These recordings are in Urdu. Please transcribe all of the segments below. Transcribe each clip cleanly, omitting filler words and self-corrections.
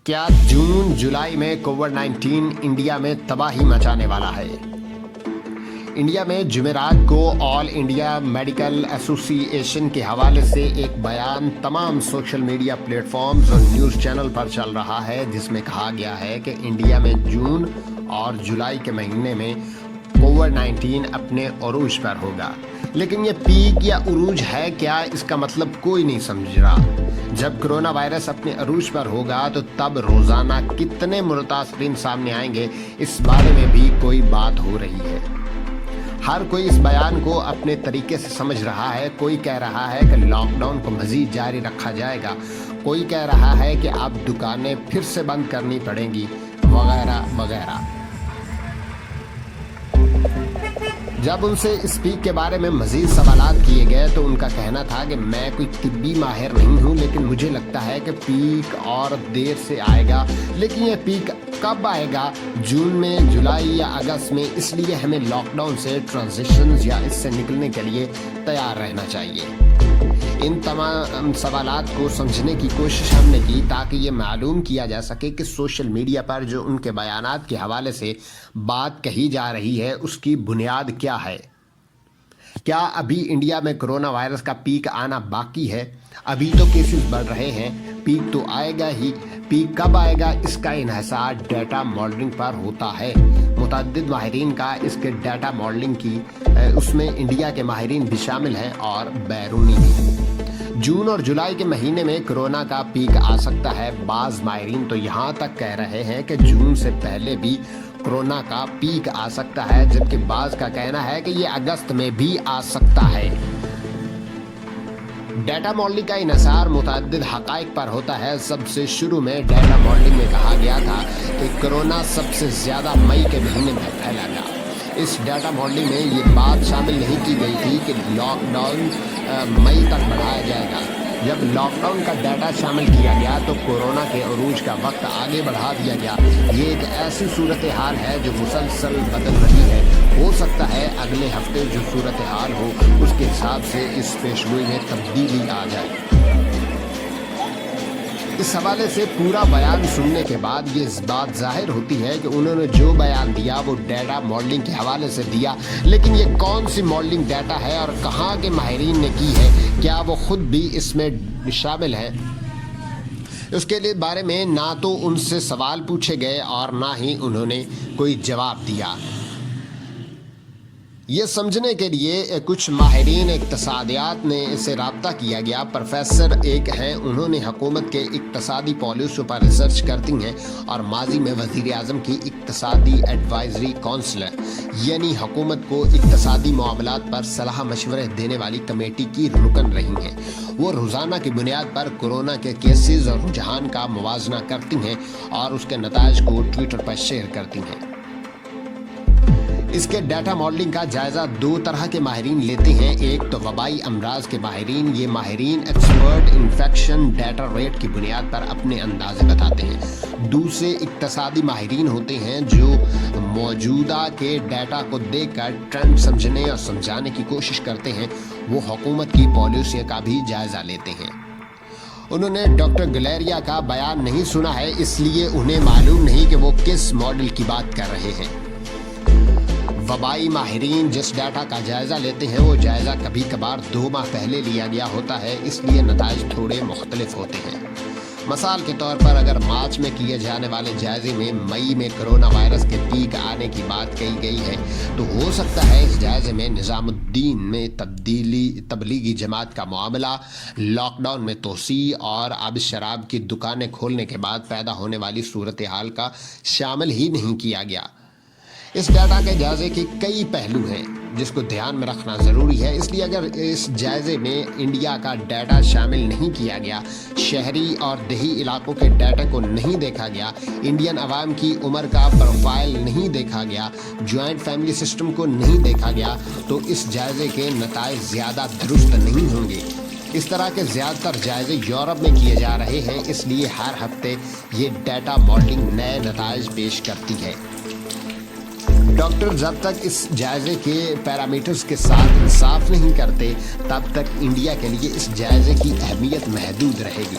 کیا جون جولائی میں کووڈ 19 انڈیا میں تباہی مچانے والا ہے؟ انڈیا میں جمعرات کو آل انڈیا میڈیکل ایسوسی ایشن کے حوالے سے ایک بیان تمام سوشل میڈیا پلیٹ فارمز اور نیوز چینل پر چل رہا ہے، جس میں کہا گیا ہے کہ انڈیا میں جون اور جولائی کے مہینے میں کووڈ 19 اپنے عروج پر ہوگا۔ لیکن یہ پیک یا عروج ہے کیا، اس کا مطلب کوئی نہیں سمجھ رہا۔ جب کرونا وائرس اپنے عروج پر ہوگا تو تب روزانہ کتنے متاثرین سامنے آئیں گے، اس بارے میں بھی کوئی بات ہو رہی ہے۔ ہر کوئی اس بیان کو اپنے طریقے سے سمجھ رہا ہے۔ کوئی کہہ رہا ہے کہ لاک ڈاؤن کو مزید جاری رکھا جائے گا، کوئی کہہ رہا ہے کہ اب دکانیں پھر سے بند کرنی پڑیں گی، وغیرہ وغیرہ۔ جب ان سے اس پیک کے بارے میں مزید سوالات کیے گئے تو ان کا کہنا تھا کہ میں کوئی طبی ماہر نہیں ہوں، لیکن مجھے لگتا ہے کہ پیک اور دیر سے آئے گا۔ لیکن یہ پیک کب آئے گا، جون میں، جولائی یا اگست میں؟ اس لیے ہمیں لاک ڈاؤن سے ٹرانزیشنز یا اس سے نکلنے کے لیے تیار رہنا چاہیے۔ ان تمام سوالات کو سمجھنے کی کوشش ہم نے کی تاکہ یہ معلوم کیا جا سکے کہ سوشل میڈیا پر جو ان کے بیانات کے حوالے سے بات کہی جا رہی ہے اس کی بنیاد کیا ہے۔ کیا ابھی انڈیا میں کرونا وائرس کا پیک آنا باقی ہے؟ ابھی تو کیسز بڑھ رہے ہیں، پیک تو آئے گا ہی۔ پیک کب آئے گا، اس کا انحصار ڈیٹا ماڈلنگ پر ہوتا ہے۔ متعدد ماہرین کا اس کے ڈیٹا ماڈلنگ کی اس میں انڈیا کے ماہرین بھی شامل ہیں اور بیرونی بھی۔ جون اور جولائی کے مہینے میں کرونا کا پیک آ سکتا ہے۔ بعض ماہرین تو یہاں تک کہہ رہے ہیں کہ جون سے پہلے بھی کرونا کا پیک آ سکتا ہے، جبکہ بعض کا کہنا ہے کہ یہ اگست میں بھی آ سکتا ہے۔ ڈیٹا ماڈلنگ کا انحصار متعدد حقائق پر ہوتا ہے۔ سب سے شروع میں ڈیٹا ماڈلنگ میں کہا گیا تھا کہ کرونا سب سے زیادہ مئی کے مہینے میں پھیلا گا۔ اس ڈیٹا ماڈلنگ میں یہ بات شامل نہیں کی گئی تھی کہ لاک ڈاؤن مئی تک بڑھایا جائے گا۔ جب لاک ڈاؤن کا ڈیٹا شامل کیا گیا تو کورونا کے عروج کا وقت آگے بڑھا دیا گیا۔ یہ ایک ایسی صورتحال ہے جو مسلسل بدل رہی ہے۔ ہو سکتا ہے اگلے ہفتے جو صورتحال ہو اس کے حساب سے اس پیشگوئی میں تبدیلی آ جائے۔ اس حوالے سے پورا بیان سننے کے بعد یہ بات ظاہر ہوتی ہے کہ انہوں نے جو بیان دیا وہ ڈیٹا ماڈلنگ کے حوالے سے دیا، لیکن یہ کون سی ماڈلنگ ڈیٹا ہے اور کہاں کے ماہرین نے کی ہے، کیا وہ خود بھی اس میں شامل ہیں؟ اس کے لیے بارے میں نہ تو ان سے سوال پوچھے گئے اور نہ ہی انہوں نے کوئی جواب دیا۔ یہ سمجھنے کے لیے کچھ ماہرین اقتصادیات نے سے رابطہ کیا گیا۔ پروفیسر ایک ہیں، انہوں نے حکومت کے اقتصادی پالیسیوں پر ریسرچ کرتی ہیں اور ماضی میں وزیر اعظم کی اقتصادی ایڈوائزری کونسل یعنی حکومت کو اقتصادی معاملات پر صلاح مشورے دینے والی کمیٹی کی رکن رہی ہیں۔ وہ روزانہ کی بنیاد پر کورونا کے کیسز اور رجحان کا موازنہ کرتی ہیں اور اس کے نتائج کو ٹویٹر پر شیئر کرتی ہیں۔ اس کے ڈیٹا ماڈلنگ کا جائزہ دو طرح کے ماہرین لیتے ہیں۔ ایک تو وبائی امراض کے ماہرین، یہ ماہرین ایکسپرٹ انفیکشن ڈیٹا ریٹ کی بنیاد پر اپنے اندازے بتاتے ہیں۔ دوسرے اقتصادی ماہرین ہوتے ہیں جو موجودہ کے ڈیٹا کو دیکھ کر ٹرینڈ سمجھنے اور سمجھانے کی کوشش کرتے ہیں۔ وہ حکومت کی پالیسیوں کا بھی جائزہ لیتے ہیں۔ انہوں نے ڈاکٹر گلیریا کا بیان نہیں سنا ہے، اس لیے انہیں معلوم نہیں کہ وہ کس ماڈل کی بات کر رہے ہیں۔ وبائی ماہرین جس ڈیٹا کا جائزہ لیتے ہیں وہ جائزہ کبھی کبھار 2 ماہ پہلے لیا گیا ہوتا ہے، اس لیے نتائج تھوڑے مختلف ہوتے ہیں۔ مثال کے طور پر اگر مارچ میں کیے جانے والے جائزے میں مئی میں کرونا وائرس کے پیک آنے کی بات کہی گئی ہے تو ہو سکتا ہے اس جائزے میں نظام الدین میں تبلیغی جماعت کا معاملہ، لاک ڈاؤن میں توسیع اور اب شراب کی دکانیں کھولنے کے بعد پیدا ہونے والی صورتحال کا شامل ہی نہیں کیا گیا۔ اس ڈیٹا کے جائزے کے کئی پہلو ہیں جس کو دھیان میں رکھنا ضروری ہے، اس لیے اگر اس جائزے میں انڈیا کا ڈیٹا شامل نہیں کیا گیا، شہری اور دیہی علاقوں کے ڈیٹا کو نہیں دیکھا گیا، انڈین عوام کی عمر کا پروفائل نہیں دیکھا گیا، جوائنٹ فیملی سسٹم کو نہیں دیکھا گیا، تو اس جائزے کے نتائج زیادہ درست نہیں ہوں گے۔ اس طرح کے زیادہ تر جائزے یورپ میں کیے جا رہے ہیں، اس لیے ہر ہفتے یہ ڈیٹا ماڈلنگ نئے نتائج پیش کرتی ہے۔ ڈاکٹر جب تک اس جائزے کے پیرامیٹرز کے ساتھ انصاف نہیں کرتے تب تک انڈیا کے لیے اس جائزے کی اہمیت محدود رہے گی۔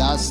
10